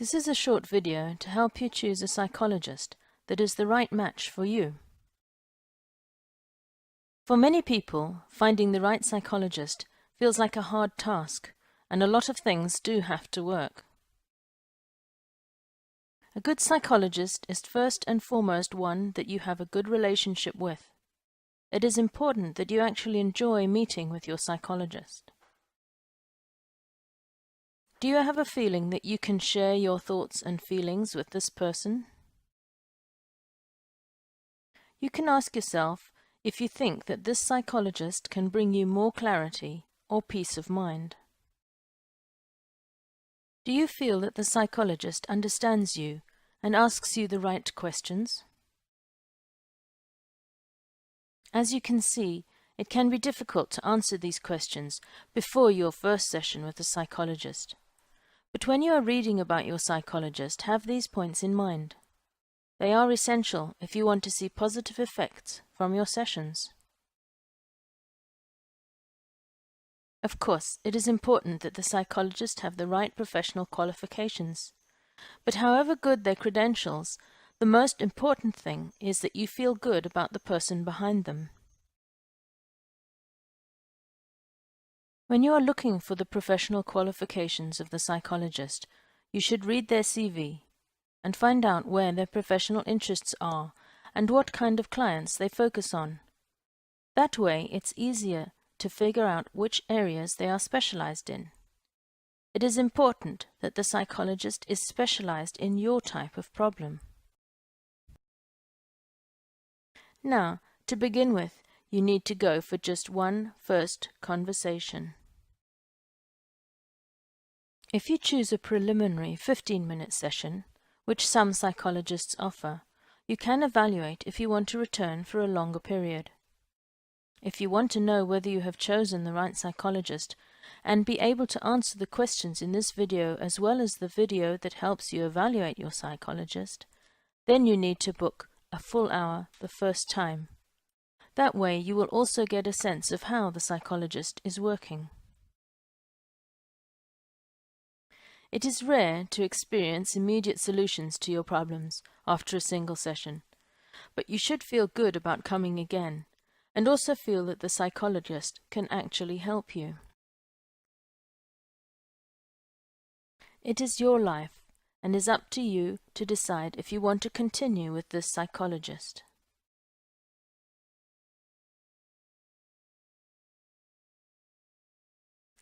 This is a short video to help you choose a psychologist that is the right match for you. For many people, finding the right psychologist feels like a hard task, and a lot of things do have to work. A good psychologist is first and foremost one that you have a good relationship with. It is important that you actually enjoy meeting with your psychologist. Do you have a feeling that you can share your thoughts and feelings with this person? You can ask yourself if you think that this psychologist can bring you more clarity or peace of mind. Do you feel that the psychologist understands you and asks you the right questions? As you can see, it can be difficult to answer these questions before your first session with a psychologist. But when you are reading about your psychologist, have these points in mind. They are essential if you want to see positive effects from your sessions. Of course, it is important that the psychologist have the right professional qualifications. But however good their credentials, the most important thing is that you feel good about the person behind them. When you are looking for the professional qualifications of the psychologist, you should read their CV and find out where their professional interests are and what kind of clients they focus on. That way, it's easier to figure out which areas they are specialized in. It is important that the psychologist is specialized in your type of problem. Now, to begin with, you need to go for just one first conversation. If you choose a preliminary 15-minute session, which some psychologists offer, you can evaluate if you want to return for a longer period. If you want to know whether you have chosen the right psychologist and be able to answer the questions in this video as well as the video that helps you evaluate your psychologist, then you need to book a full hour the first time. That way you will also get a sense of how the psychologist is working. It is rare to experience immediate solutions to your problems after a single session, but you should feel good about coming again, and also feel that the psychologist can actually help you. It is your life, and is up to you to decide if you want to continue with this psychologist.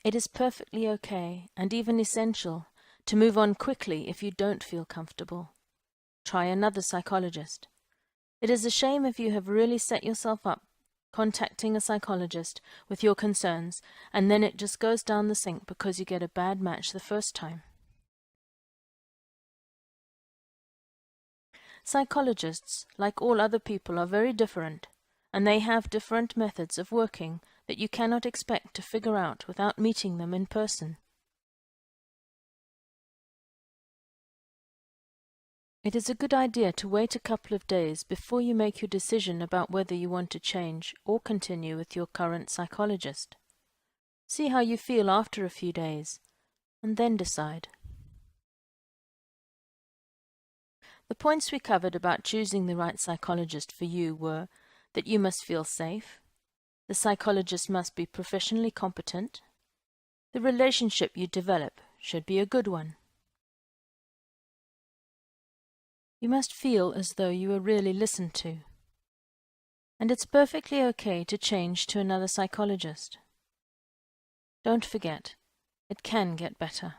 It is perfectly okay, and even essential, to move on quickly if you don't feel comfortable. Try another psychologist. It is a shame if you have really set yourself up contacting a psychologist with your concerns and then it just goes down the sink because you get a bad match the first time. Psychologists, like all other people, are very different, and they have different methods of working that you cannot expect to figure out without meeting them in person. It is a good idea to wait a couple of days before you make your decision about whether you want to change or continue with your current psychologist. See how you feel after a few days, and then decide. The points we covered about choosing the right psychologist for you were that you must feel safe, the psychologist must be professionally competent, the relationship you develop should be a good one. You must feel as though you are really listened to. And it's perfectly okay to change to another psychologist. Don't forget, it can get better.